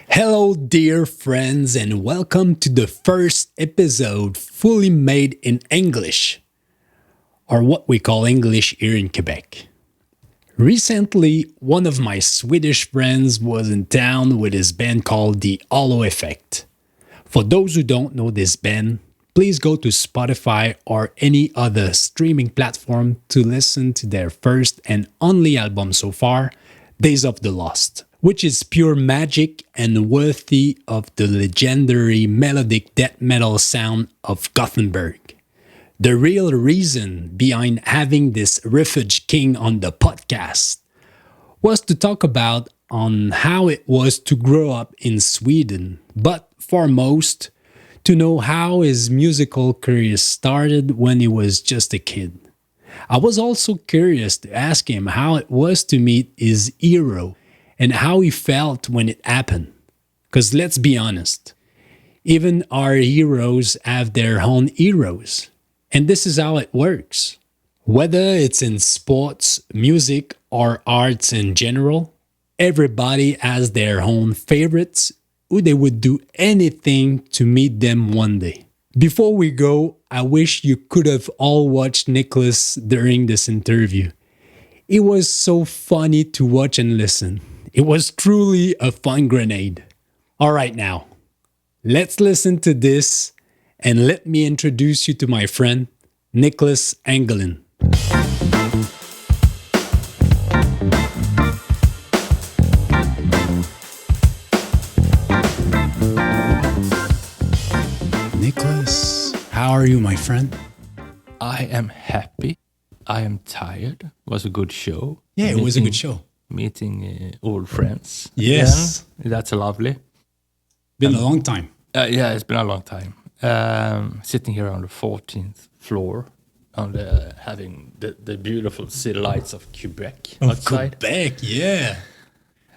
Hello, dear friends, and welcome to the first episode fully made in English, or what we call English here in Quebec. Recently, one of my Swedish friends was in town with his band called the Hollow Effect. For those who don't know this band, please go to Spotify or any other streaming platform to listen to their first and only album so far, Days of the Lost, which is pure magic and worthy of the legendary melodic death metal sound of Gothenburg. The real reason behind having this refuge king on the podcast was to talk about on how it was to grow up in Sweden, but foremost, to know how his musical career started when he was just a kid. I was also curious to ask him how it was to meet his hero and how he felt when it happened. Because let's be honest, even our heroes have their own heroes. And this is how it works. Whether it's in sports, music, or arts in general, everybody has their own favorites who they would do anything to meet them one day. Before we go, I wish you could have all watched Niclas during this interview. It was so funny to watch and listen. It was truly a fun grenade. All right, now, let's listen to this and let me introduce you to my friend, Niclas Engelin. Niclas, how are you, my friend? I am happy. I am tired. It was a good show. Yeah, it was a good show. Meeting old friends. Yes. Again. That's lovely. Been a long time. Yeah, it's been a long time. Sitting here on the 14th floor, having the beautiful city lights of Quebec outside. Quebec, yeah.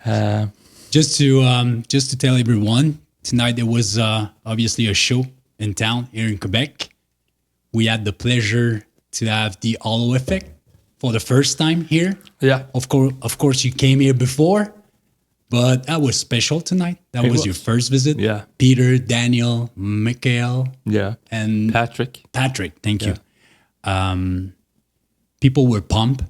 Uh, Just to tell everyone, tonight there was obviously a show in town here in Quebec. We had the pleasure to have the Hollow Effect for the first time here. yeah, Of course, you came here before, but that was special tonight. That was your first visit. Yeah. Peter, Daniel, Michael, yeah. and Patrick. Thank you. People were pumped.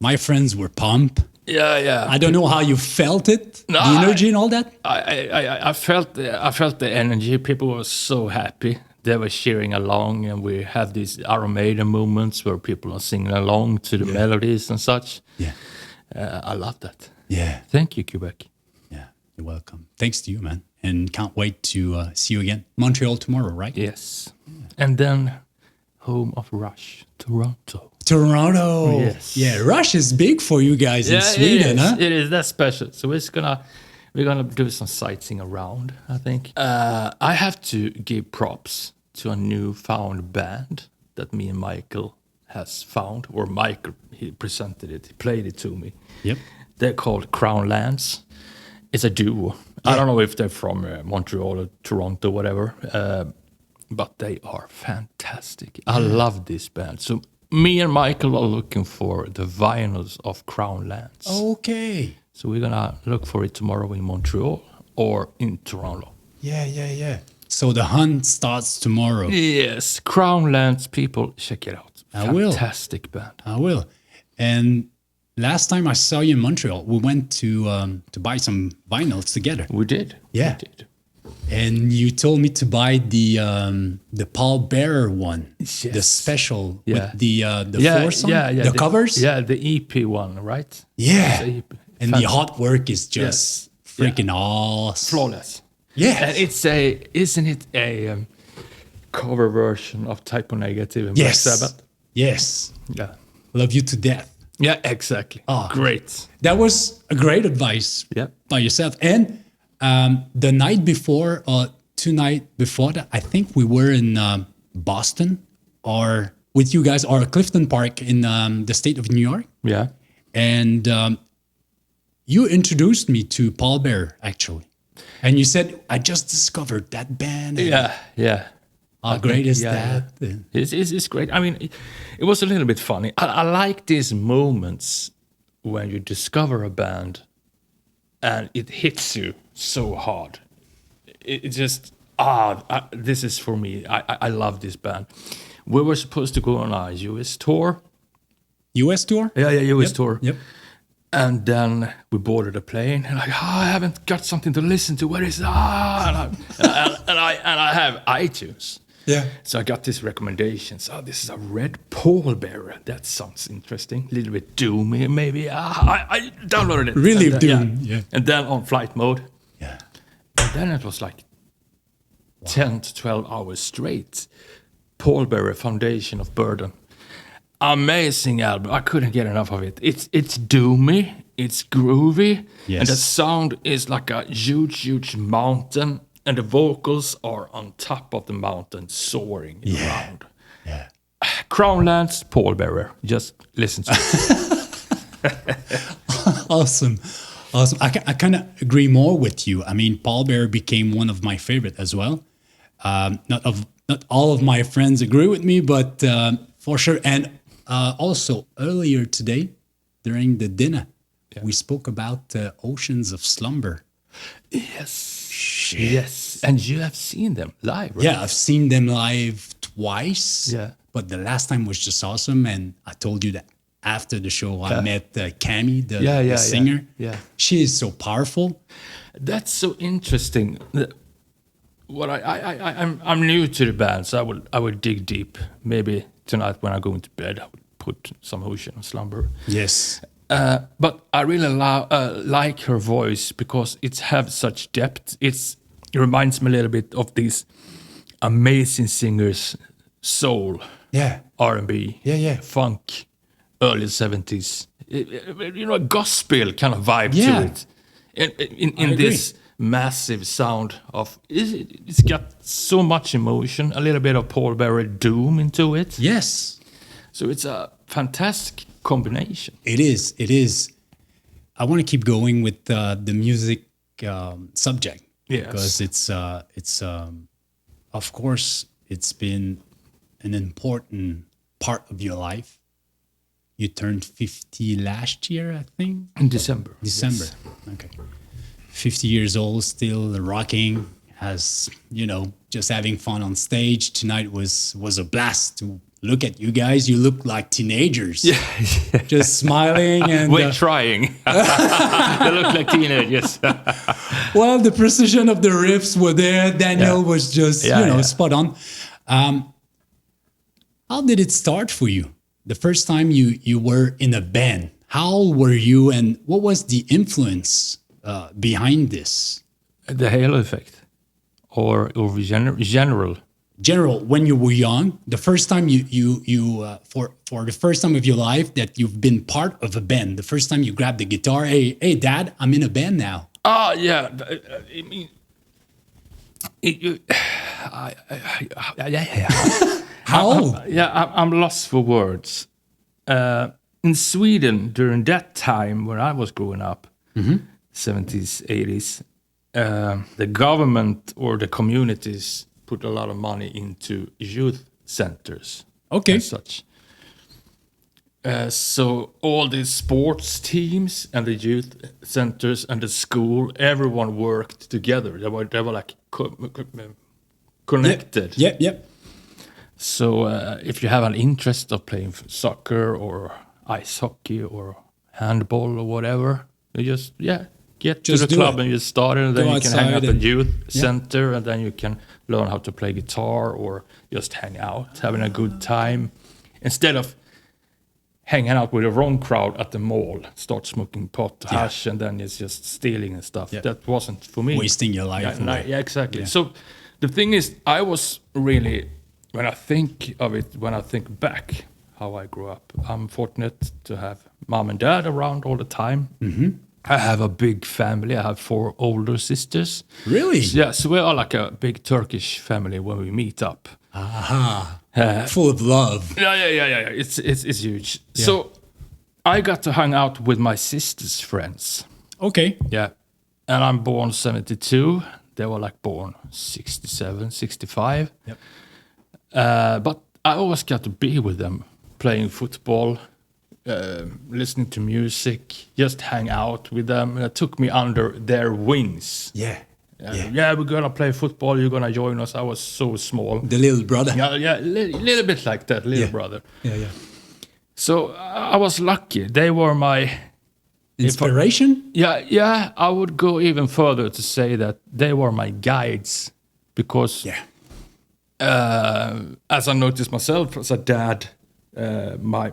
My friends were pumped. Yeah. I don't know how you felt it, No, the energy and all that. I felt the energy. People were so happy. They were cheering along, and we have these Iron Maiden moments where people are singing along to the melodies and such. Yeah, I love that. yeah, Thank you, Quebec. yeah. You're welcome. Thanks to you, man. And can't wait to see you again. Montreal tomorrow, right? Yes. And then home of Rush, Toronto. Toronto. Yes. Yeah, Rush is big for you guys in Sweden, huh? It is that special. So we're gonna do some sightseeing around, I think. I have to give props to a newfound band that me and Michael has found, or Michael, he presented it, he played it to me. Yep. They're called Crown Lands. It's a duo. I don't know if they're from Montreal or Toronto, whatever, but they are fantastic. I love this band. So me and Michael are looking for the vinyls of Crown Lands. Okay. So we're gonna look for it tomorrow in Montreal or in Toronto. Yeah. So the hunt starts tomorrow. Yes, Crown Lands, people, check it out. I will. Fantastic band. I will. And last time I saw you in Montreal, we went to buy some vinyls together. We did. Yeah. We did. And you told me to buy the Paul Bearer one, Yes. the special Yeah. with the four song, the covers. Yeah, the EP one, right? Yeah. The EP. And the artwork is just freaking awesome. Flawless. Yeah. And isn't it a cover version of Typo Negative and Yes. Black Sabbath? Yes. Yeah. Love you to death. Yeah, exactly. Oh. Great. That was a great advice Yeah. by yourself. And the night before, or 2 nights before that, I think we were in Boston or with you guys, or Clifton Park in the state of New York. Yeah. And you introduced me to Paul Bearer, actually. And you said, I just discovered that band. And Yeah. how great is Yeah, that? yeah. It's great. I mean, it was a little bit funny. I like these moments when you discover a band and it hits you so hard. It just this is for me. I love this band. We were supposed to go on a US tour. US tour? Yeah, US tour. Yep. And then we boarded a plane, and I haven't got something to listen to. Where is and I have iTunes. Yeah. So I got these recommendations. This is a red pallbearer. That sounds interesting. A little bit doomy, maybe. I downloaded it. Really and, doom. Yeah. And then on flight mode. Yeah. And then it was like 10 to 12 hours straight. Pallbearer Foundation of Burden. Amazing album. I couldn't get enough of it. It's doomy. It's groovy. Yes. And the sound is like a huge mountain. And the vocals are on top of the mountain, soaring around. Yeah. Crownlands, Pallbearer. Just listen to it. Awesome. I kind of agree more with you. I mean, Pallbearer became one of my favorite as well. Not all of my friends agree with me, but for sure. And also earlier today, during the dinner, we spoke about Oceans of Slumber. Yes. Yes. And you have seen them live, right? Yeah, I've seen them live twice. Yeah. But the last time was just awesome. And I told you that after the show, I met Cami, the singer. Yeah. She is so powerful. That's so interesting. What I'm new to the band, so I would dig deep. Maybe tonight when I go into bed, I would put some Ocean of Slumber. Yes. But I really like her voice because it has such depth. It reminds me a little bit of these amazing singers, soul, R&B, funk, early 70s. Gospel kind of vibe to it. In this massive sound of it's got so much emotion, a little bit of Pallbearer doom into it. Yes. So it's a fantastic combination. It is. I want to keep going with the music subject. Yes. Because it's of course, it's been an important part of your life. You turned 50 last year, I think? In December. Yes. Okay. 50 years old, still rocking, just having fun on stage. Tonight was a blast to look at you guys. You look like teenagers. Yeah. Just smiling and we're trying. They look like teenagers. Well, the precision of the riffs were there. Daniel was just spot on. How did it start for you? The first time you were in a band. How old were you, and what was the influence behind this? The halo effect, or general. General, when you were young, the first time for the first time of your life that you've been part of a band, the first time you grabbed the guitar, hey, Dad, I'm in a band now. Oh yeah, I mean, How old? I'm lost for words. In Sweden, during that time when I was growing up, 70s, 80s, the government or the communities put a lot of money into youth centers. Okay. And such. So all these sports teams and the youth centers and the school, everyone worked together. They were like connected. Yep. So if you have an interest of playing soccer or ice hockey or handball or whatever, you just get to the club and you start it, and then you can hang out at the youth center, and then you can learn how to play guitar or just hang out, having a good time. Instead of hanging out with the wrong crowd at the mall, start smoking pot, hash, and then it's just stealing and stuff. Yeah. That wasn't for me. Wasting your life away. Yeah, exactly. Yeah. So the thing is, I was really, when I think back, how I grew up, I'm fortunate to have mom and dad around all the time. Mm-hmm. I have a big family. I have 4 older sisters. Really? So we are like a big Turkish family when we meet up. Aha. Full of love. Yeah. It's huge. Yeah. So I got to hang out with my sister's friends. Okay. Yeah. And I'm born 72. They were like born 67, 65. Yep. But I always got to be with them, playing football, listening to music, just hang out with them. And it took me under their wings. Yeah. Yeah, we're gonna play football. You're gonna join us. I was so small. The little brother. Yeah, little bit like that, little brother. Yeah. So I was lucky. They were my Inspiration? Yeah. I would go even further to say that they were my guides, because as I noticed myself as a dad, my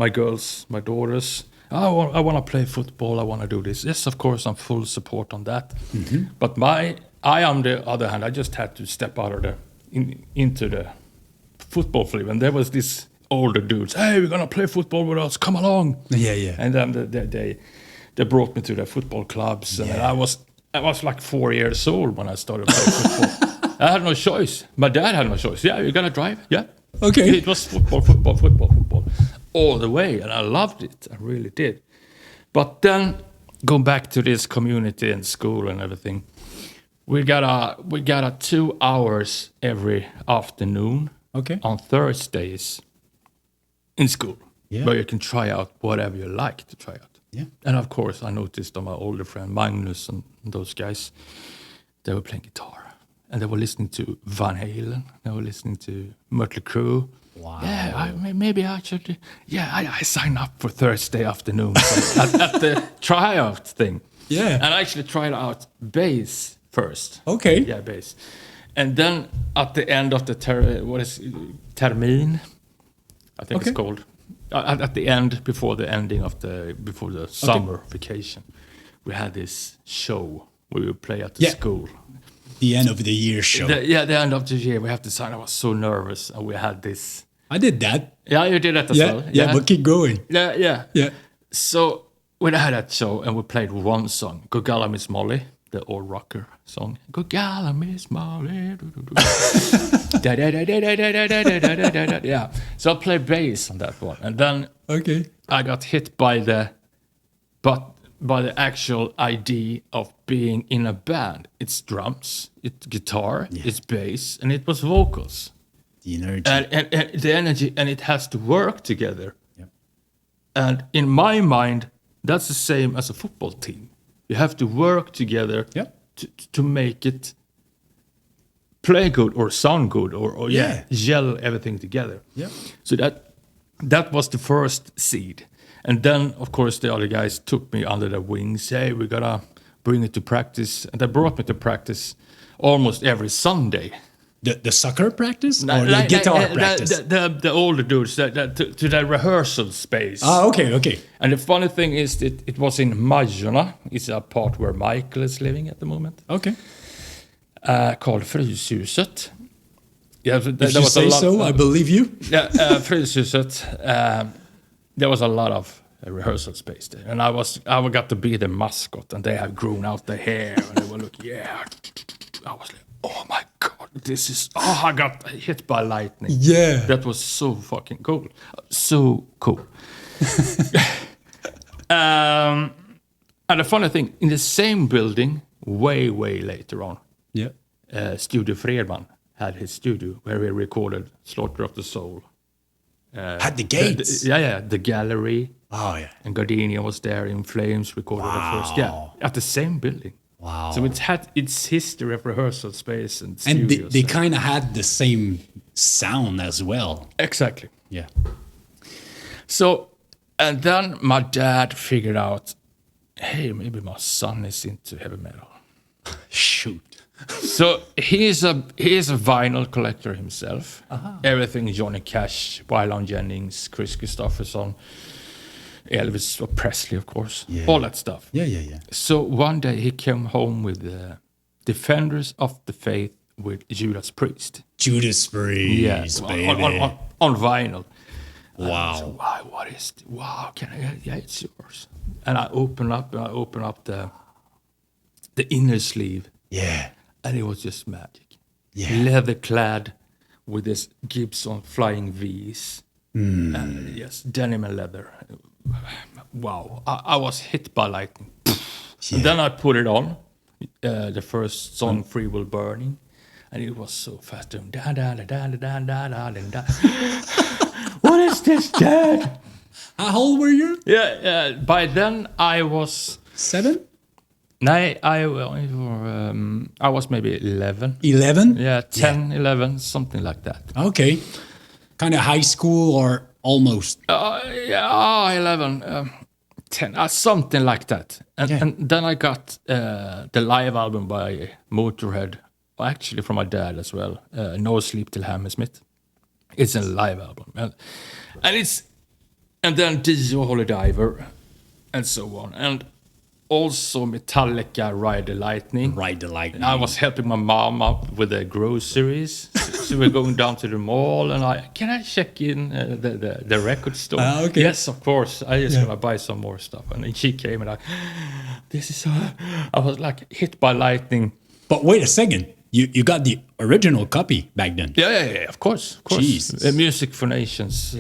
girls, my daughters, I want to play football. I want to do this. Yes, of course, I'm full support on that. Mm-hmm. But I, on the other hand, I just had to step out of into the football field, and there was this older dudes. Hey, we're gonna play football with us. Come along. Yeah. And then they brought me to the football clubs, and I was like 4 years old when I started playing football. I had no choice. My dad had no choice. Yeah, you're gonna drive. Yeah. Okay. It was football, all the way, and I loved it. I really did. But then, going back to this community and school and everything, we got a 2 hours every afternoon. Okay. On Thursdays in school, Yeah. where you can try out whatever you like to try out. Yeah. And of course, I noticed on my older friend Magnus and those guys, they were playing guitar. And they were listening to Van Halen. They were listening to Mötley Crüe. Wow. Yeah, maybe I should. Yeah, I signed up for Thursday afternoon at the tryout thing. Yeah. And I actually tried out bass first. Okay. Yeah, bass. And then at the end of the termin, I think it's called. At the end, before the summer vacation, we had this show where we play at the school. The end of the year show. The end of the year, we have to sign. I was so nervous, and we had this. I did that. Yeah, you did that as well. Yeah, but keep going. Yeah. So we had that show, and we played one song, "Go Gala Miss Molly," the old rocker song. Go Gala Miss Molly. Yeah. So I played bass on that one, and then I got hit by the actual idea of being in a band. It's drums, it's guitar, it's bass, and it was vocals. The energy. And the energy, and it has to work together. Yep. And in my mind, that's the same as a football team. You have to work together to make it play good or sound good or gel everything together. Yeah. So that was the first seed. And then, of course, the other guys took me under their wings. Hey, we gotta bring it to practice. And they brought me to practice almost every Sunday. The soccer practice or the guitar practice? The older dudes, to the rehearsal space. Okay. And the funny thing is that it was in Majorna. It's a part where Michael is living at the moment. Okay. Called Fryshuset. Yeah, if you say so, I believe you. Yeah, Fryshuset. There was a lot of rehearsal space there, and I got to be the mascot, and they had grown out the hair, and they were looking, I was like, oh my god, this is, I got hit by lightning. Yeah. That was so fucking cool. So cool. And the funny thing, in the same building, way later on, Studio Fredman had his studio where he recorded Slaughter of the Soul. Had the gates? The gallery. Oh, yeah. And Gardenia was there, In Flames recorded the first. Yeah, at the same building. Wow. So it had its history of rehearsal space and studios. And they kind of had the same sound as well. Exactly. Yeah. So, and then my dad figured out, hey, maybe my son is into heavy metal. Shoot. So he's a vinyl collector himself. Everything Johnny Cash, Waylon Jennings, Chris Christopherson, Elvis Presley, of course, all that stuff. Yeah. So one day he came home with Defenders of the Faith with Judas Priest. Judas Priest, baby. On vinyl. Wow. So, what is it? Wow, can I? Yeah, it's yours. And I open up the inner sleeve. Yeah. And it was just magic. Yeah. Leather clad with this Gibson Flying V's. And yes, denim and leather. Wow. I was hit by lightning. Yeah. And then I put it on, the first song, Free Will Burning. And it was so fast. What is this, Dad? How old were you? Yeah, by then I was... 7? No, I was maybe 11. 11? Yeah, 10, 11, something like that. Okay. Kind of high school or almost? 11, 10, something like that. And then I got the live album by Motorhead, actually from my dad as well, No Sleep Till Hammersmith. It's a live album. And then Dio, Holy Diver, and so on. And also Metallica, Ride the Lightning. Ride the Lightning. I was helping my mom up with the groceries. So we're going down to the mall, and can I check in the record store? Okay. Yes, of course. I just gonna buy some more stuff. And then she came, and this is I was like hit by lightning. But wait a second. You got the original copy back then? Yeah, of course. Jesus. Music for Nations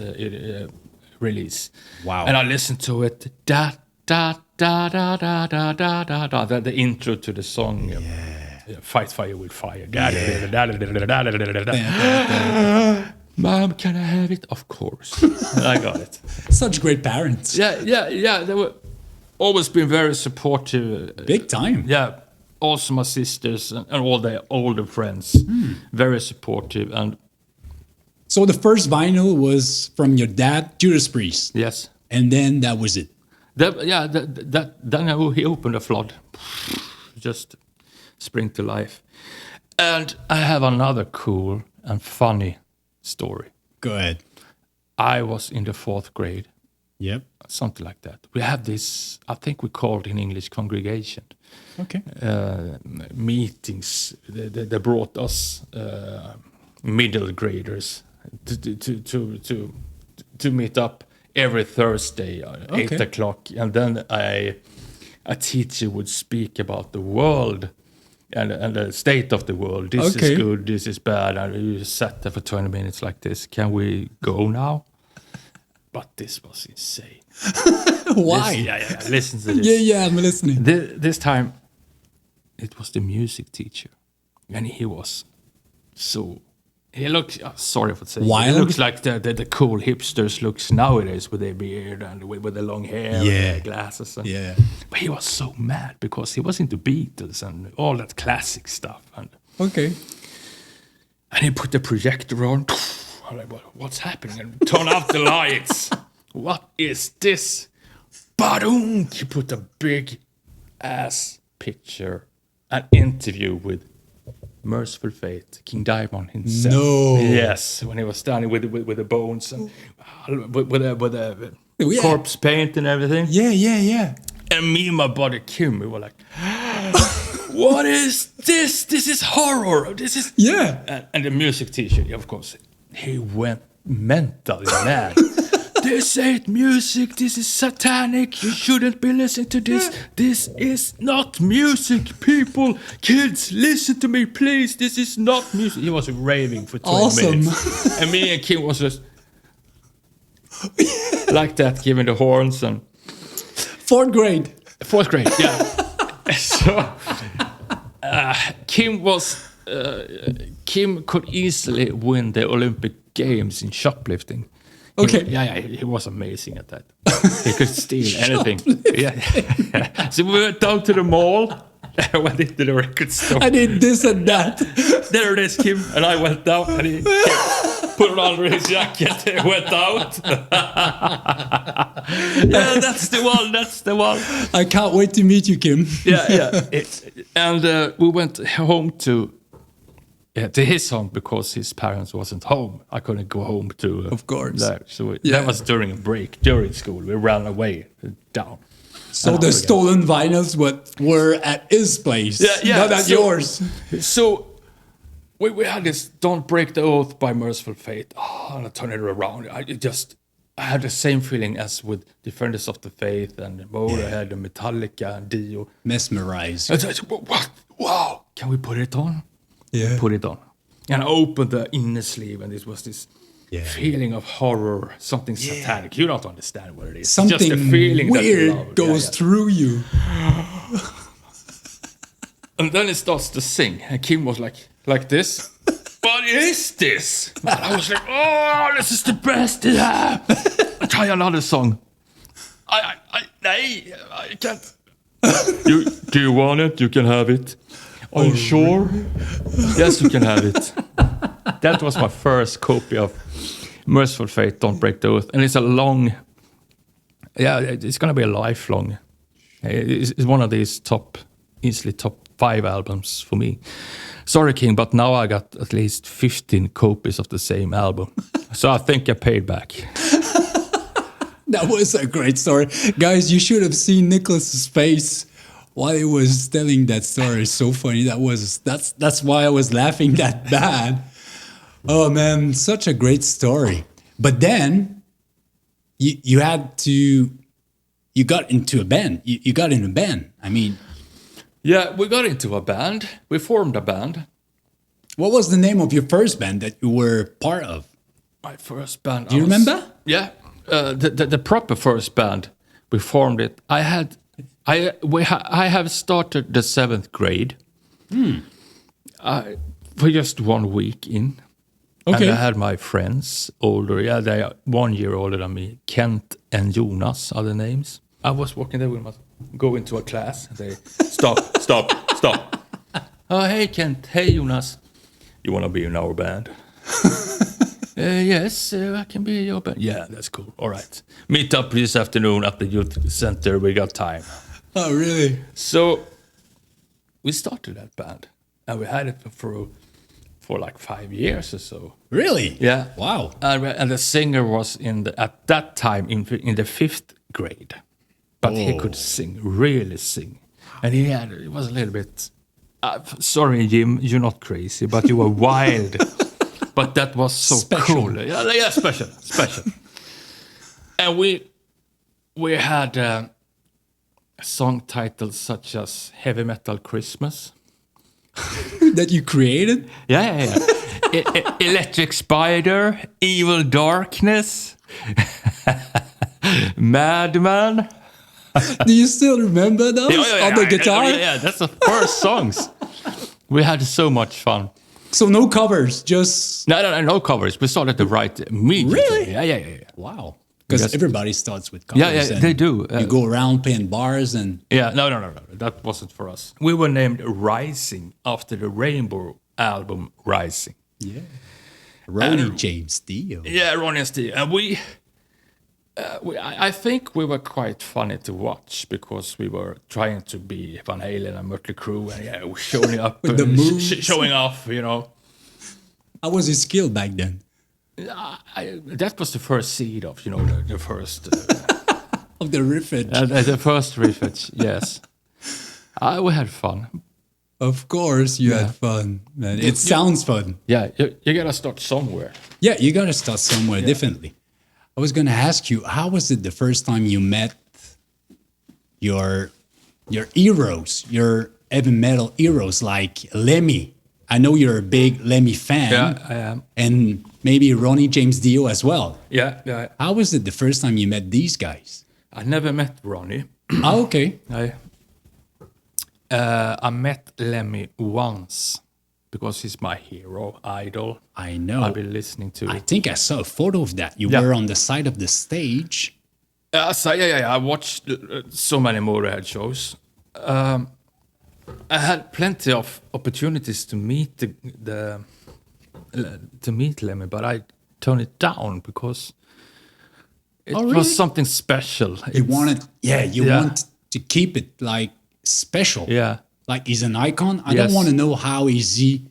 release. Wow. And I listened to it. Da da da da da da da da da. The intro to the song. Fight fire with fire. Mom, can I have it? Of course. I got it. Such great parents. Yeah. They were always been very supportive. Big time. Yeah. Also my sisters and all their older friends. Very supportive. And so the first vinyl was from your dad, Judas Priest. yes. And then that was it. Then he opened a flood. Just spring to life. And I have another cool and funny story. Go ahead. I was in the 4th grade, Yep. something like that. We have this, I think we called in English congregation. Okay. Meetings. They brought us middle graders to meet up every Thursday at 8 o'clock. And then a teacher would speak about the world and the state of the world. This is good, this is bad. And you sat there for 20 minutes like this. Can we go now? But this was insane. Why? Listen to this. Yeah, I'm listening. This time, it was the music teacher. And he was so... He looks, sorry for saying, wild? He looks like the cool hipsters looks nowadays with their beard and with the long hair and the glasses. But he was so mad because he was into Beatles and all that classic stuff. And he put the projector on. I'm like, what's happening? And turn off the lights. What is this? Ba-doom! He put a big ass picture, an interview with Merciful Fate, King Diamond himself. No. Yes, when he was standing with the bones and with a corpse paint and everything. Yeah. And me and my buddy Kim, we were like, what is this? This is horror. This is... Yeah. And the music teacher, of course, he went mentally mad. This ain't music. This is satanic. You shouldn't be listening to this. This is not music, people. Kids, listen to me, please. This is not music. He was raving for 20 minutes. And me and Kim was just like that, giving the horns. And 4th grade. 4th grade, yeah. So Kim could easily win the Olympic Games in shoplifting. Okay. He was amazing at that. He could steal anything. Yeah. So we went down to the mall. I went into the record store. I did this and that. There it is, Kim. And I went down and he put it under his jacket and went out. Yeah, that's the one. I can't wait to meet you, Kim. Yeah. And we went home to his home because his parents wasn't home. I couldn't go home to... of course. There. So that was during a break, during school. We ran away down. So the stolen vinyls were at his place, not at yours. So we had this Don't Break the Oath by Merciful Fate. Oh, and I turned it around. I had the same feeling as with Defenders of the Faith and Motorhead and Metallica and Dio. Mesmerized. I said, what? Wow. Can we put it on? Yeah. Put it on. And I opened the inner sleeve and it was this feeling of horror, something satanic. You don't understand what it is. Something just a feeling weird goes through you. And then it starts to sing. And Kim was like this. What is this? And I was like, oh, this is the best. I try another song. I can't. Do you want it? You can have it. Are you sure? Yes, you can have it. That was my first copy of Merciful Fate, Don't Break the Oath. And it's a long, it's going to be a lifelong. It's one of these easily top 5 albums for me. Sorry, King, but now I got at least 15 copies of the same album. So I think I paid back. That was a great story. Guys, you should have seen Niclas's face while he was telling that story. It's so funny. That's why I was laughing that bad. Oh man, such a great story. But then you got into a band. You got in a band. I mean, yeah, we got into a band. We formed a band. What was the name of your first band that you were part of? My first band. Do you remember? Yeah, the proper first band. We formed it. I have started the 7th grade. For just 1 week in. Okay. And I had my friends older. Yeah, they are 1 year older than me. Kent and Jonas are the names. I was walking there with my go into a class. They stop. Oh, hey Kent. Hey Jonas. You want to be in our band? Yes, I can be in your band. Yeah, that's cool. All right. Meet up this afternoon at the youth center. We got time. Oh, really? So we started that band, and we had it for like 5 years or so. Really? Yeah. Wow. And the singer was at that time in the 5th grade, but he could really sing, and it was a little bit. Sorry, Jim, you're not crazy, but you were wild. But that was so special. Cool. Yeah, special. And we had song titles such as Heavy Metal Christmas. That you created? Yeah. Electric Spider, Evil Darkness, Madman. Do you still remember those on the guitar? Yeah, that's the first songs. We had so much fun. So no covers, just... No covers. We started to write immediately. Really? Yeah. Wow. Because everybody starts with covers. Yeah, they do. You go around playing bars and... Yeah, no. That wasn't for us. We were named Rising after the Rainbow album Rising. Yeah. Ronnie James Dio. Yeah, Ronnie and Steve. And I think we were quite funny to watch because we were trying to be Van Halen and Mötley Crüe and we're showing up with the moves. Showing off, How was his skill back then? That was the first seed of, the first... of the riffage. The first riffage, yes. We had fun. Of course you had fun, man. It sounds fun. Yeah, you gotta start somewhere. Yeah, you gotta start somewhere, definitely. I was gonna ask you, how was it the first time you met your heroes, your heavy metal heroes like Lemmy? I know you're a big Lemmy fan. Yeah, I am. And maybe Ronnie James Dio as well. Yeah. How was it the first time you met these guys? I never met Ronnie. Oh, okay. I met Lemmy once because he's my hero, idol. I know. I've been listening to. I think I saw a photo of that. You were on the side of the stage. I watched so many Motorhead shows. I had plenty of opportunities to meet to meet Lemmy, but I toned it down because it was something special. You wanted to keep it like special. Yeah, like he's an icon. I don't want to know how he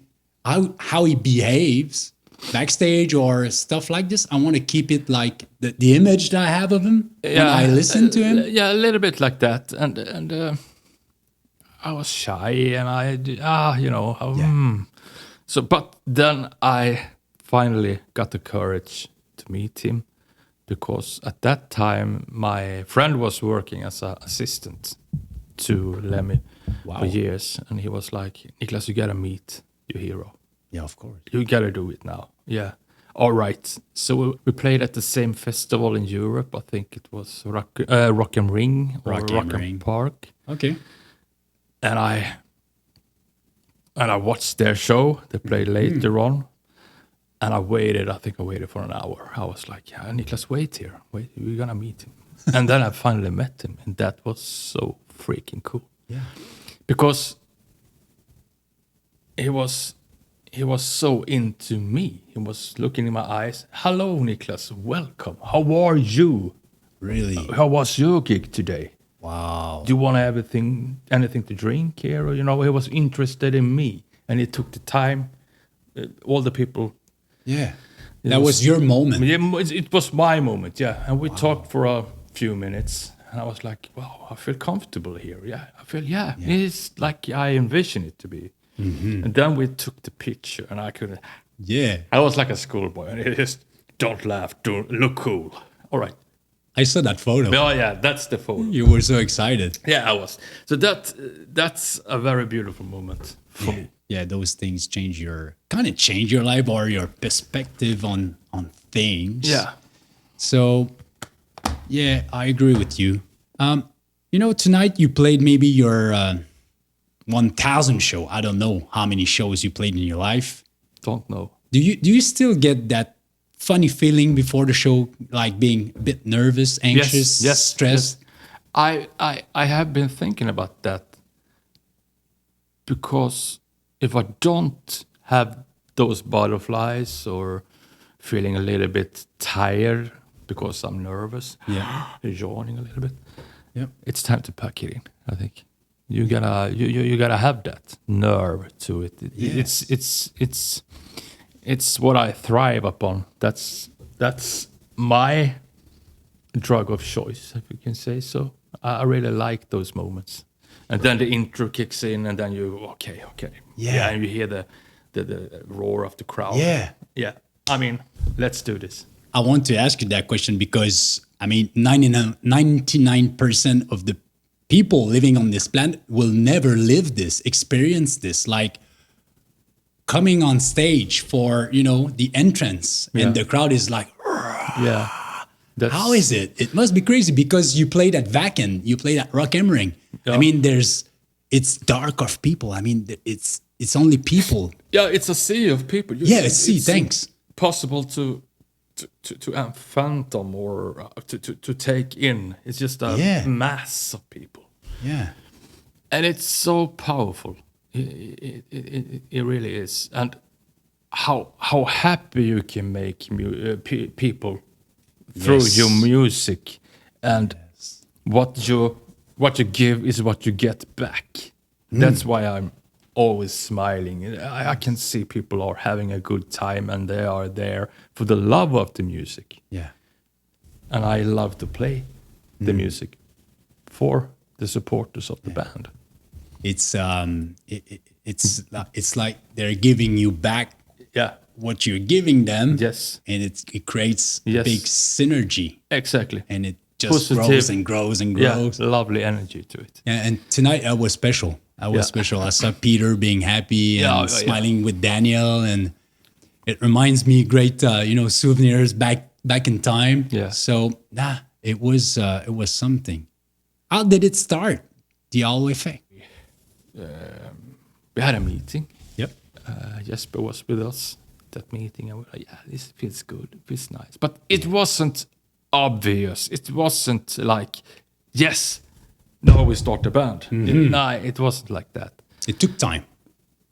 behaves backstage or stuff like this. I want to keep it like the image that I have of him when I listen to him. Yeah, a little bit like that, and. I was shy and So, but then I finally got the courage to meet him because at that time my friend was working as an assistant to Lemmy for years. And he was like, Niclas, you gotta meet your hero. Yeah, of course. You gotta do it now. Yeah. All right. So we played at the same festival in Europe. I think it was Rock am Ring or Rock am Park. Okay. And I watched their show. They played later on, And I think I waited for an hour. I was like, yeah, Niclas, wait here. Wait, we're going to meet him. And then I finally met him. And that was so freaking cool. Yeah. Because he was so into me. He was looking in my eyes. Hello, Niclas. Welcome. How are you? Really? How was your gig today? Wow. Do you want anything to drink here? Or, he was interested in me. And he took the time. All the people. Yeah. That was your moment. Yeah, it was my moment, yeah. And we talked for a few minutes. And I was like, wow, I feel comfortable here. Yeah, it's like I envision it to be. Mm-hmm. And then we took the picture, and I couldn't. Yeah. I was like a schoolboy, and it just, don't laugh, don't look cool. All right. I saw that photo. Oh, yeah, that's the photo. You were so excited. Yeah, I was. So that's a very beautiful moment for me. Yeah, those things change your life or your perspective on things. Yeah. So, yeah, I agree with you. Tonight you played maybe your 1,000 show. I don't know how many shows you played in your life. Don't know. Do you still get that funny feeling before the show, like being a bit nervous, anxious, stressed? Yes. I have been thinking about that, because if I don't have those butterflies or feeling a little bit tired because I'm nervous, yawning a little bit, it's time to pack it in. I think you gotta have that nerve to it. It's what I thrive upon. That's my drug of choice, if you can say so. I really like those moments. And then the intro kicks in, and then okay. Yeah, and you hear the roar of the crowd. Yeah. Yeah. I mean, let's do this. I want to ask you that question because, 99% of the people living on this planet will never experience this. Like coming on stage for, the entrance and the crowd is like, yeah. How is it? It must be crazy because you played at Wacken, you played at Rock am Ring. Yeah. It's dark of people. It's only people. Yeah, it's a sea of people. It's a sea. Thanks. Possible to phantom or to take in. It's just a mass of people. Yeah, and it's so powerful. It really is. And how happy you can make people through your music, and what you give is what you get back. That's why I'm always smiling. I can see people are having a good time, and they are there for the love of the music. Yeah, and I love to play the music for the supporters of the band. It's like they're giving you back. Yeah. What you're giving them, yes, and it creates big synergy. Exactly, and it just grows and grows and grows. Yeah, lovely energy to it. Yeah, and tonight I was special. Special. I saw Peter being happy and smiling with Daniel, and it reminds me great, souvenirs back in time. Yeah. So it was something. How did it start? The All Effect. We had a meeting. Yep. Jesper was with us. That meeting, I was like, this feels good, it feels nice. But it wasn't obvious. It wasn't like, now we start the band. It wasn't like that. It took time.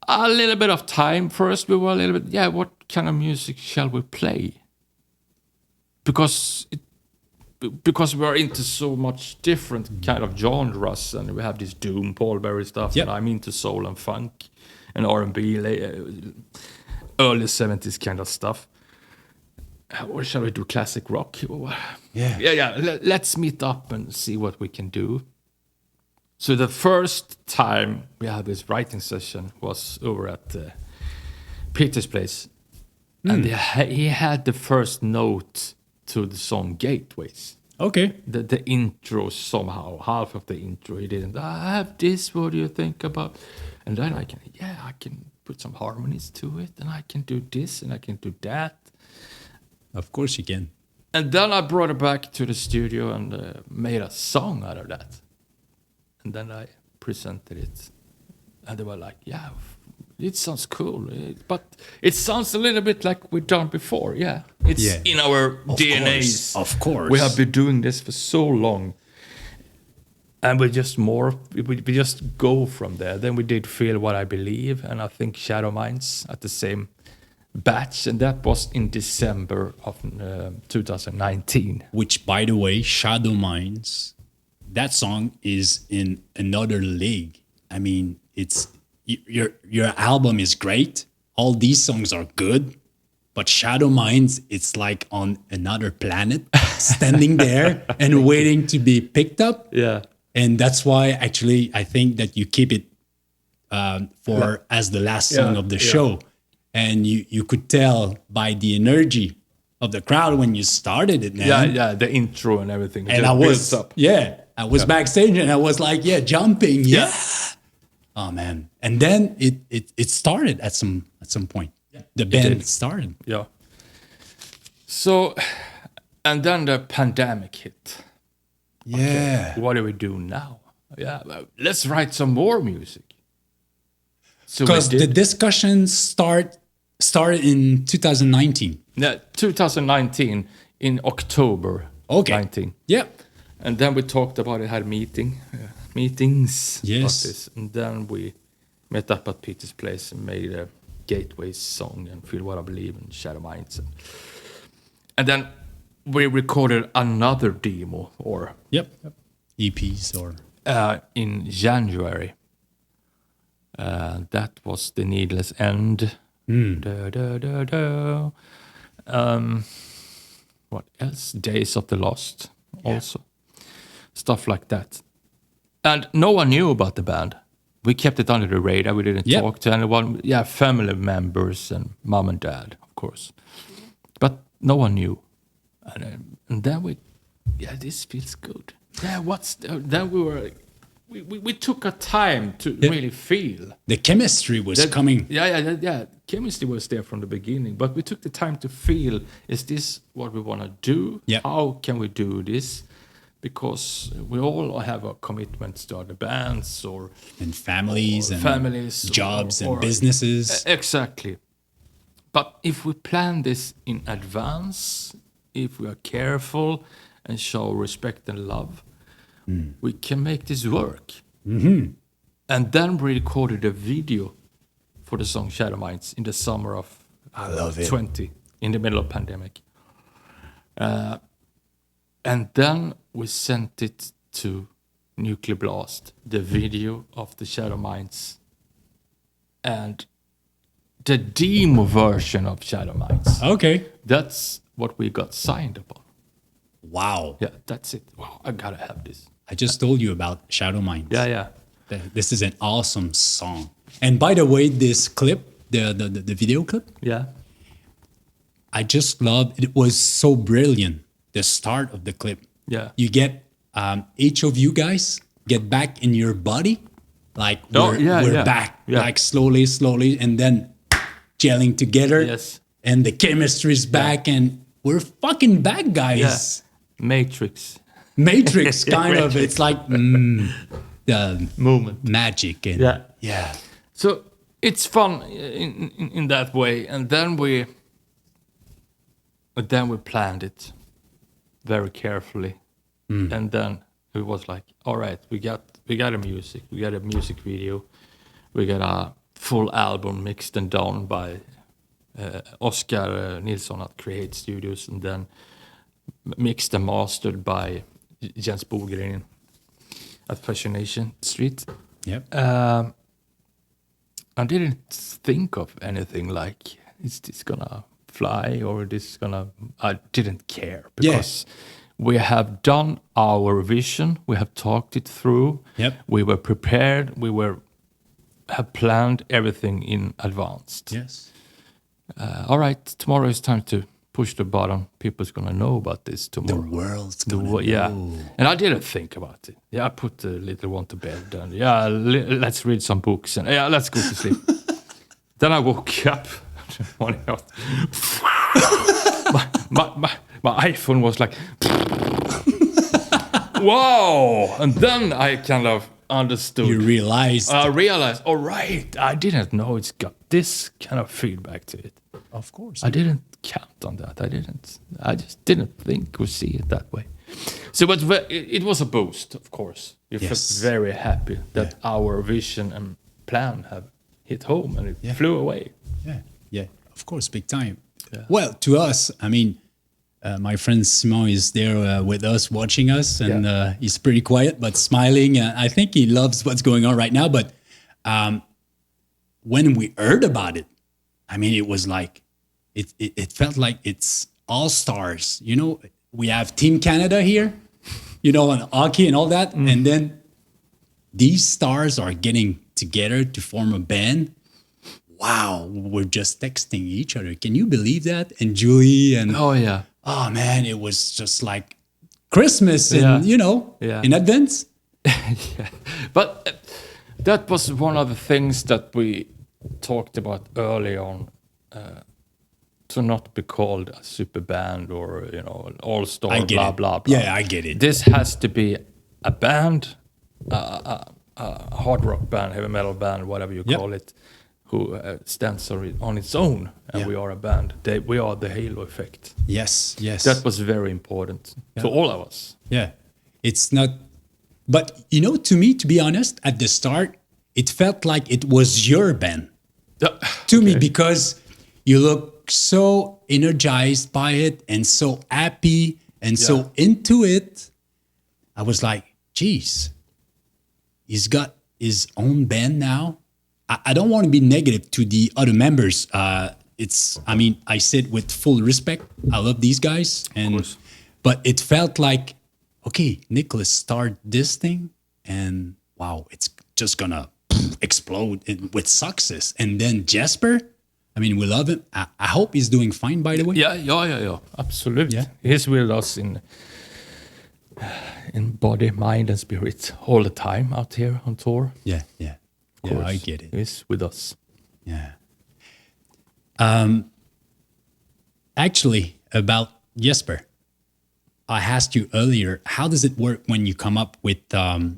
A little bit of time. First, we were a little bit, what kind of music shall we play? Because we're into so much different kind of genres, and we have this doom, Paul Berry stuff, and I'm into soul and funk and R&B, early 70s kind of stuff. Or shall we do classic rock? Let's meet up and see what we can do. So the first time we had this writing session was over at Peter's place. And he had the first note to the song Gateways. Okay. The intro somehow, half of the intro, he didn't. I have this, what do you think about? And then I can put some harmonies to it, and I can do this, and I can do that. Of course you can. And then I brought it back to the studio and made a song out of that. And then I presented it. And they were like, it sounds cool, but it sounds a little bit like we've done before. Yeah, it's in our DNAs. Of course. We have been doing this for so long. And we just go from there. Then we did Feel What I Believe, and I think Shadow Minds at the same batch, and that was in December of 2019. Which, by the way, Shadow Minds, that song is in another league. I mean, it's your album is great. All these songs are good, but Shadow Minds, it's like on another planet, standing there and waiting to be picked up. Yeah. And that's why, actually, I think that you keep it as the last song of the show. And you could tell by the energy of the crowd when you started it, man. Yeah, the intro and everything. And I was backstage and I was like, jumping, Oh man! And then it started at some point. The band started. Yeah. So, and then the pandemic hit. Yeah. Okay, what do we do now? Yeah, well, let's write some more music. So because the discussions started in 2019. Yeah, 2019 in October. Okay. 19. Yeah. And then we talked about it, had meetings about Yes. this. And then we met up at Peter's place and made a Gateway song and Feel What I Believe and Shadow Minds. And then we recorded another demo EPs or in January. That was The Needless End. Da, da, da, da. What else? Days of the Lost also. Stuff like that. And no one knew about the band. We kept it under the radar. We didn't talk to anyone. Yeah, family members and mom and dad, of course. But no one knew. And then this feels good. Yeah, then we took a time to really feel. The chemistry was coming. Yeah. Chemistry was there from the beginning, but we took the time to feel, is this what we want to do? Yeah. How can we do this? Because we all have our commitments to other bands and families and families, jobs and businesses. Exactly. But if we plan this in advance, if we are careful and show respect and love, we can make this work. Mm-hmm. And then we recorded a video for the song Shadow Minds in the summer of 20, in the middle of pandemic. And then we sent it to Nuclear Blast, the video of the Shadow Minds, and the demo version of Shadow Minds. Okay. That's what we got signed upon. Wow. Yeah, that's it. Wow, I gotta have this. I just told you about Shadow Minds. Yeah. This is an awesome song. And by the way, this clip, the video clip, I just loved it. Was so brilliant. The start of the clip. Yeah. You get each of you guys get back in your body, like we're back, like slowly, and then gelling together. Yes. And the chemistry's back, and we're fucking back, guys. Yeah. Matrix kind of. It's like the moment, magic, and yeah. So it's fun in that way, and then we planned it very carefully, and then it was like, all right, we got a music video, we got a full album mixed and done by Oscar Nilsson at Create Studios, and then mixed and mastered by Jens Bogren at Fascination Street. Yep. I didn't think of anything like, is this gonna fly or this gonna... I didn't care because we have done our vision. We have talked it through. Yep. We were prepared. Have planned everything in advance. Yes. All right, tomorrow is time to push the button. People's gonna know about this tomorrow. The world's gonna know. Yeah. And I didn't think about it. Yeah, I put the little one to bed and let's read some books and let's go to sleep. Then I woke up. my iPhone was like, wow. And then I kind of understood. You realized. I realized, all right, I didn't know it's got this kind of feedback to it. Of course. I didn't count on that. I just didn't think or see it that way. So, but it was a boost, of course. You Yes. felt very happy that our vision and plan have hit home and it flew away. Yeah, of course, big time. Yeah. Well, to us, I mean, my friend Simon is there with us, watching us, and he's pretty quiet but smiling. I think he loves what's going on right now. But when we heard about it, I mean, it was like, it felt like it's all stars. You know, we have Team Canada here, you know, on hockey and all that. And then these stars are getting together to form a band. Wow, we're just texting each other. Can you believe that? And Julie and oh man, it was just like Christmas, and you know, in advance. Yeah. But that was one of the things that we talked about early on. To not be called a super band or, you know, an all-star, blah, blah, blah. Yeah, I get it. This has to be a band, a hard rock band, heavy metal band, whatever you call it, who stands on its own, and we are a band. We are the halo effect. Yes. That was very important to all of us. Yeah, it's not, but you know, to me, to be honest, at the start, it felt like it was your band to me, because you look so energized by it and so happy and so into it. I was like, geez, he's got his own band now. I don't want to be negative to the other members. I mean, I say it with full respect. I love these guys. But it felt like, okay, Niclas started this thing and wow, it's just gonna explode with success. And then Jesper, I mean, we love him. I hope he's doing fine, by the way. Yeah. Absolutely. Yeah. He's with us in body, mind, and spirit all the time out here on tour. Yeah, I get it. He's with us. Yeah. Actually, about Jesper, I asked you earlier, how does it work when you come up with,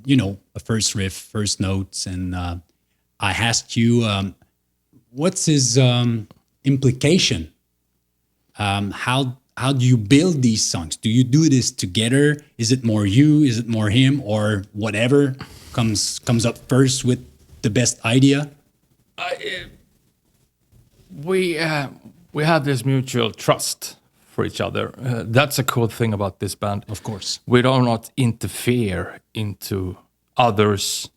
you know, a first riff, first notes? And I asked you, what's his implication? How do you build these songs? Do you do this together? Is it more you? Is it more him? Or whatever comes up first with the best idea? We have this mutual trust for each other. That's a cool thing about this band. Of course. We do not interfere into others'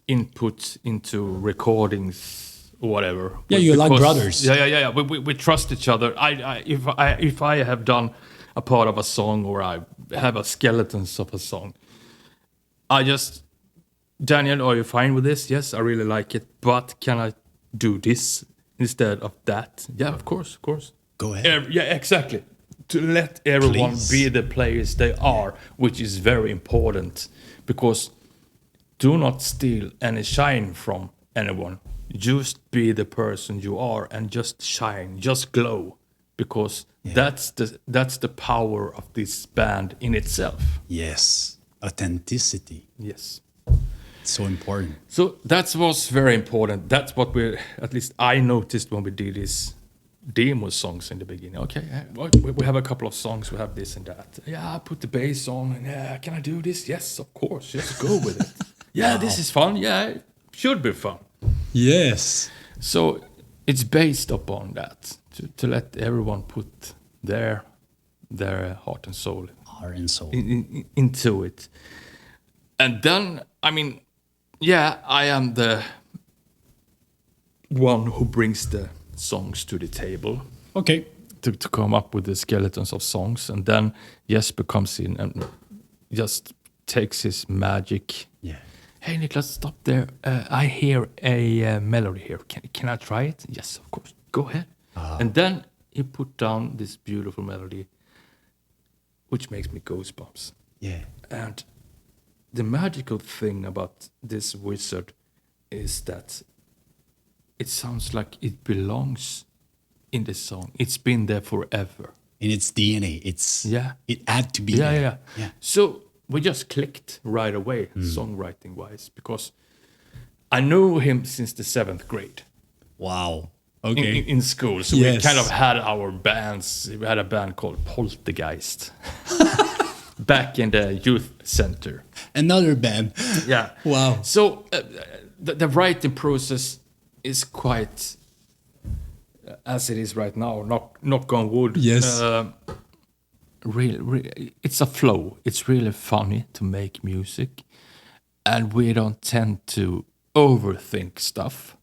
input into recordings or whatever. Yeah, you're like brothers. Yeah. We trust each other. If I have done a part of a song or I have a skeletons of a song, I just, Daniel, are you fine with this? Yes, I really like it. But can I do this instead of that? Yeah, of course. Go ahead. Yeah, exactly. To let everyone be the players they are, which is very important, because do not steal any shine from anyone. Just be the person you are and just shine, just glow, because that's the power of this band in itself. Yes, authenticity. Yes. So important. So that was very important. That's what at least I noticed when we did this demo songs in the beginning. Okay, we have a couple of songs, we have this and that. Yeah, I put the bass on, and can I do this? Yes, of course, just go with it. Yeah, this is fun. Yeah, it should be fun. Yes. So it's based upon that, to let everyone put their heart and soul into it. And then, I mean, I am the one who brings the songs to the table. Okay. To come up with the skeletons of songs. And then Jesper comes in and just takes his magic. Yeah. Hey, Niclas, stop there. I hear a melody here. Can I try it? Yes, of course. Go ahead. And then he put down this beautiful melody, which makes me goosebumps. Yeah. And the magical thing about this wizard is that it sounds like it belongs in the song. It's been there forever. In its DNA. It had to be there. Yeah. So we just clicked right away, songwriting wise, because I knew him since the 7th grade. Wow. In, Okay. in school. So we kind of had our bands. We had a band called Poltergeist back in the youth center. Another band. Yeah. Wow. So the writing process is quite as it is right now. Knock on wood. Yes. Really, it's a flow. It's really funny to make music, and we don't tend to overthink stuff.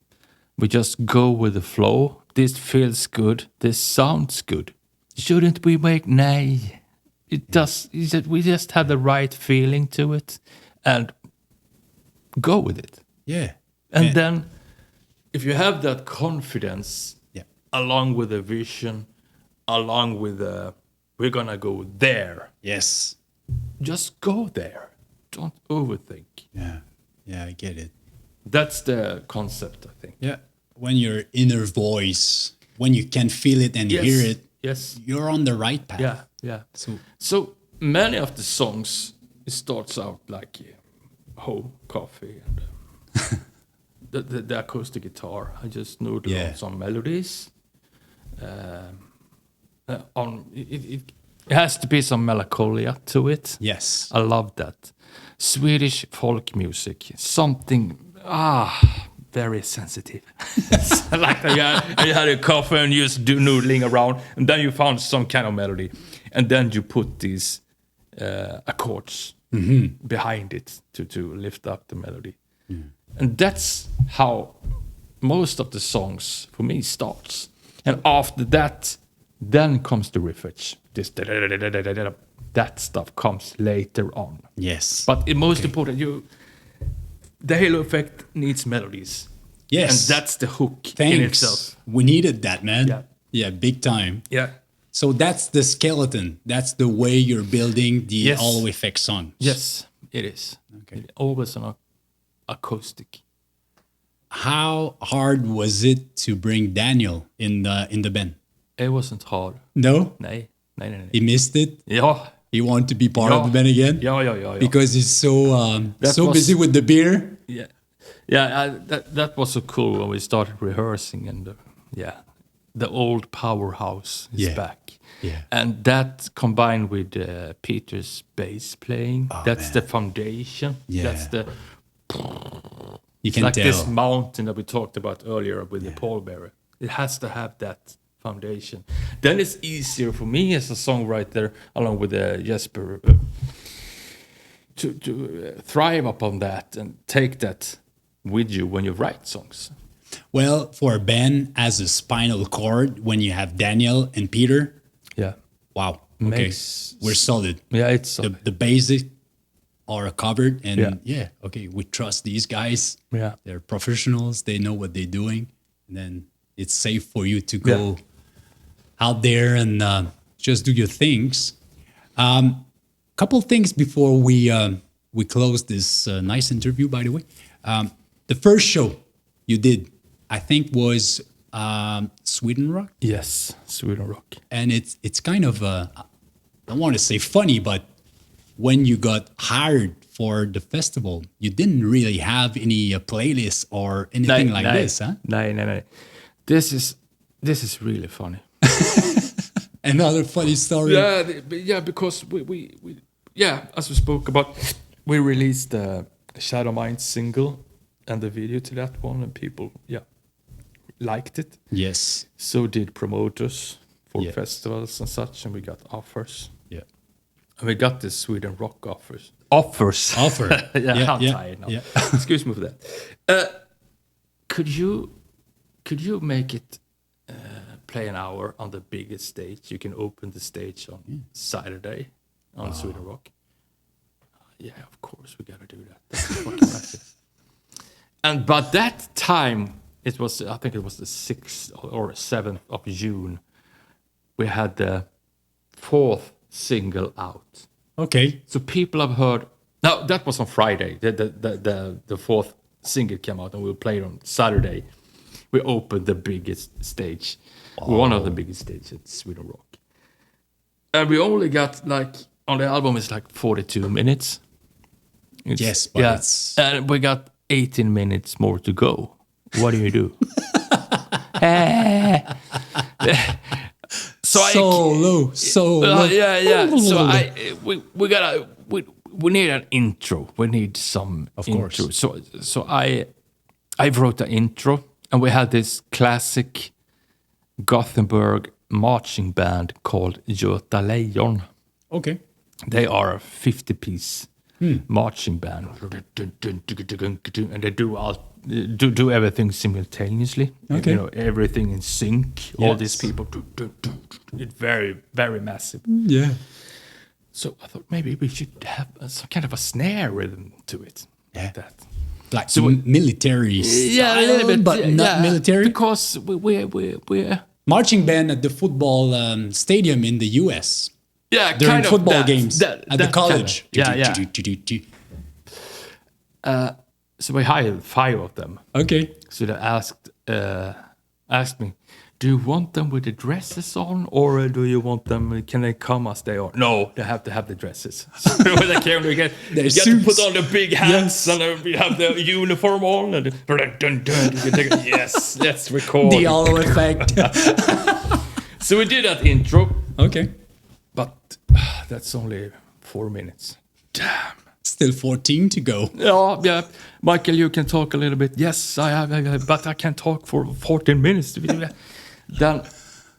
We just go with the flow. This feels good. This sounds good. Shouldn't we make? Nay. It does. We just have the right feeling to it, and go with it. Yeah. And then, if you have that confidence, Yeah. along with the vision, along with we're gonna go there. Yes. Just go there. Don't overthink. Yeah. Yeah, I get it. That's the concept, I think. Yeah. When your inner voice, when you can feel it and hear it, Yes. you're on the right path. Yeah. Yeah. So So many of the songs, it starts out like coffee, and the acoustic guitar. I just noodle on some melodies. It has to be some melancholia to it. yes. I love that. Swedish folk music, something very sensitive. Like you had a coffee and you just do noodling around, and then you found some kind of melody, and then you put these accords behind it to lift up the melody. And that's how most of the songs for me starts. And after that, then comes the riffage. This that stuff comes later on. Yes. But most important, the halo effect needs melodies. Yes. And that's the hook in Thanks. itself. We needed that, man. Yeah. Yeah, big time. Yeah. So that's the skeleton. That's the way you're building the Yes. hollow effect songs. Yes, it is. Okay. Always an acoustic. How hard was it to bring Daniel in the band? It wasn't hard. No? Nej. He missed it? Ja. He wanted to be part of the band again? Ja. Because he's so That busy with the beer? Yeah. Yeah, that was so cool when we started rehearsing, and the old powerhouse is back. Yeah. And that combined with Peter's bass playing, that's man. the foundation. Yeah. That's the You can like tell. this mountain that we talked about earlier with the pallbearer. It has to have that foundation. Then it's easier for me as a songwriter, along with Jesper, to thrive upon that and take that with you when you write songs. Well, for a band as a spinal cord, when you have Daniel and Peter, Yeah. wow. Okay. We're solid. Yeah, it's solid. The basics are covered, and Yeah. okay, we trust these guys. Yeah. They're professionals. They know what they're doing, and then it's safe for you to go out there and just do your things. Couple things before we close this nice interview. By the way, the first show you did, I think, was Sweden Rock, Yes, Sweden Rock. and it's kind of I don't want to say funny, but when you got hired for the festival, you didn't really have any playlist or anything like this, huh? No. This is really funny. Another funny story. Yeah, because we as we spoke about, we released the Shadow Mind single and the video to that one, and people liked it. Yes. So did promoters for Yeah. festivals and such, and we got offers. Yeah. And we got this Sweden Rock offers. Offer. I'm tired now. Yeah. Excuse me for that. Could you make it play an hour on the biggest stage? You can open the stage on Saturday on Sweden Rock. Yeah, of course we gotta do that. That's fucking massive. And but that time, I think it was the 6th or 7th of June. We had the 4th single out. Okay. So people have heard. No, that was on Friday. The 4th single came out, and we played on Saturday. We opened the biggest stage, one of the biggest stages at Sweden Rock, and we only got like on the album it's like 42 minutes. Yes, but it's... And we got 18 minutes more to go. What do you do? So low. Yeah. So we need an intro. We need some intro. So I wrote an intro, and we had this classic Gothenburg marching band called E014. Okay. They are a 50-piece marching band, and they do everything simultaneously. Okay. You know, everything in sync. All these people it's very, very massive. Yeah. So I thought maybe we should have some kind of a snare rhythm to it. Yeah. Like that. Like military style, a little bit, but not military. Because we're marching band at the football stadium in the U.S. Yeah, during kind of football that, games at the college. So we hired 5 of them. Okay. So they asked me, do you want them with the dresses on, or do you want them? Can they come as they are? No, they have to have the dresses. So when they came, you get to put on the big hats, and we have the uniform on, and yes, let's record the hollow effect. So we did that intro. Okay. But that's only 4 minutes. Damn. Still 14 to go. Yeah. Michael, you can talk a little bit. Yes, I have, but I can't talk for 14 minutes. Then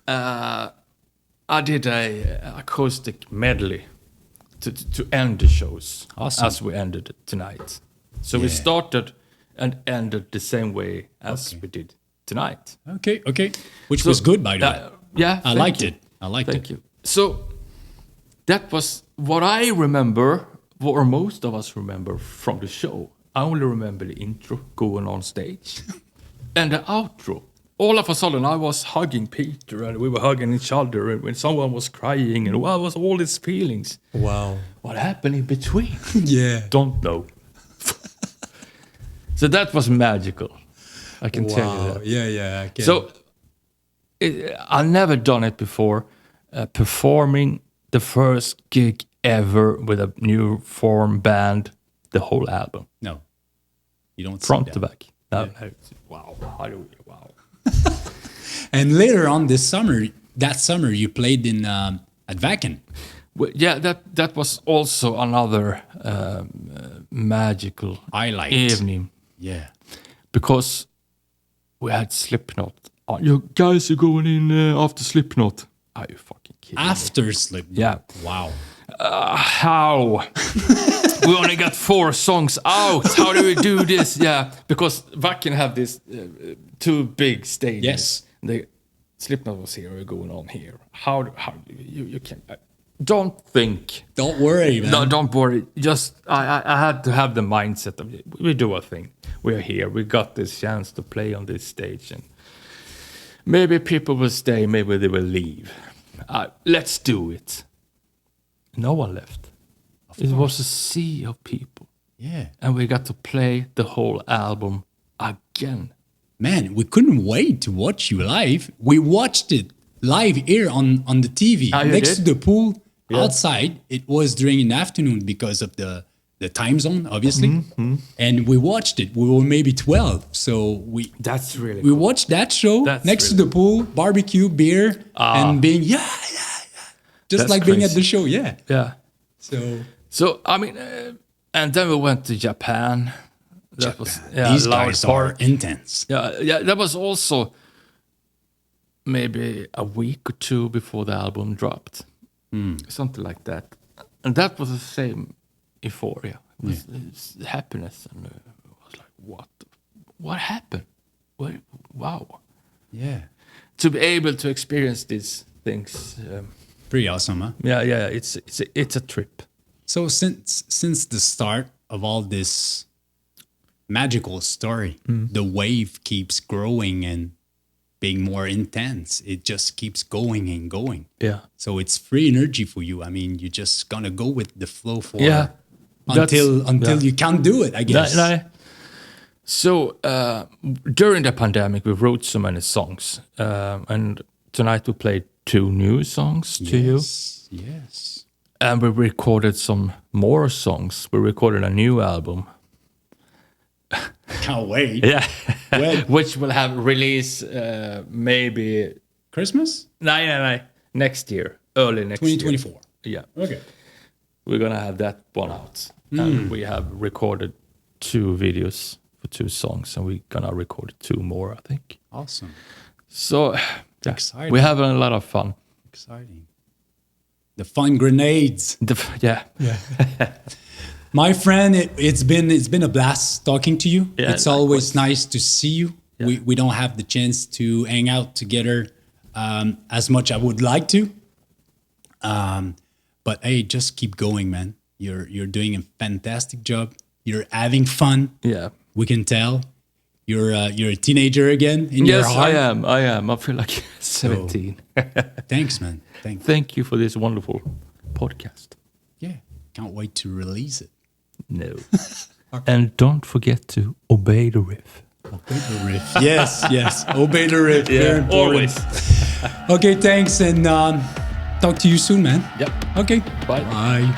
I did a acoustic medley to end the shows. Awesome. As we ended tonight. So we started and ended the same way as we did tonight. Okay. Which was good, by the way. Yeah, I liked it. Thank you. So that was what I remember, or most of us remember from the show. I only remember the intro going on stage and the outro. All of a sudden, I was hugging Peter, and we were hugging each other, and when someone was crying, and what was all these feelings? Wow. What happened in between? Yeah. Don't know. So that was magical. I can tell you that. Yeah. I can. So I've never done it before, performing the first gig ever with a new form band, the whole album. No. You don't front to back. Yeah. Wow. And later on that summer you played in at Wacken. Well, yeah, that was also another magical evening. Yeah. Because we had Slipknot. You guys are going in after Slipknot. Are you fucking kidding me? After Slipknot? Yeah. Wow. How? We only got 4 songs out. How do we do this? Yeah, because Wacken have this 2 big stages. Yes. Slipknot was here, we're going on here. How you can... don't think. Don't worry, man. No, don't worry. Just, I had to have the mindset of, we do a thing. We're here. We got this chance to play on this stage. And maybe people will stay, maybe they will leave. Let's do it. No one left. It was a sea of people. Yeah. And we got to play the whole album again. Man, we couldn't wait to watch you live. We watched it live here on the TV next to the pool outside. It was during an afternoon because of the time zone, obviously. Mm-hmm. And we watched it. We were maybe 12. So that's really we cool. watched that show next to the pool, barbecue, beer, and being just that's like crazy. being at the show, yeah. So I mean, and then we went to Japan. That was these guys are intense. Yeah. That was also maybe a week or 2 before the album dropped, something like that. And that was the same euphoria. It was happiness, and I was like, what happened? Wow. Yeah. To be able to experience these things. Pretty awesome, huh? Yeah. It's a trip. So since the start of all this magical story, the wave keeps growing and being more intense. It just keeps going and going. Yeah. So it's free energy for you. I mean, you're just gonna go with the flow for until you can't do it, I guess. So during the pandemic, we wrote so many songs, and tonight we played 2 new songs to you. Yes. And we recorded some more songs. We recorded a new album. Can't wait. Yeah. When? Which will have release maybe... Christmas? No. Next year. Early next 2024. year. Yeah. Okay. We're going to have that one out. And we have recorded 2 videos for 2 songs. And we're going to record 2 more, I think. Awesome. So, yeah, Exciting. we're having a lot of fun. Exciting. The fun grenades. Yeah. My friend, it's been a blast talking to you. Yeah, it's always likewise. nice to see you. Yeah. We don't have the chance to hang out together as much I would like to. But hey, just keep going, man. You're doing a fantastic job. You're having fun. Yeah. We can tell. You're a teenager again in your Yes, heart. I am. I feel like 17. Thanks, man. Thanks. Thank you for this wonderful podcast. Yeah, can't wait to release it. No. And don't forget to obey the riff. Obey the riff. Yes. Obey the riff. Very important. always. Okay, thanks, and talk to you soon, man. Yep. Okay. Bye. Bye.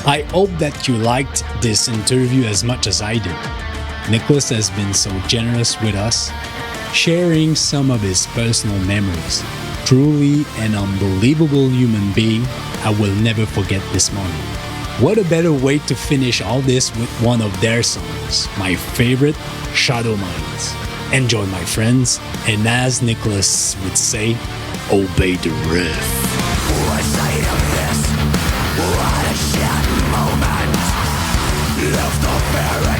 I hope that you liked this interview as much as I did. Niclas has been so generous with us, sharing some of his personal memories. Truly an unbelievable human being. I will never forget this moment. What a better way to finish all this with one of their songs, my favorite, Shadow Minds. Enjoy, my friends, and as Niclas would say, obey the riff. What side of this? What a shit moment. Left the parents.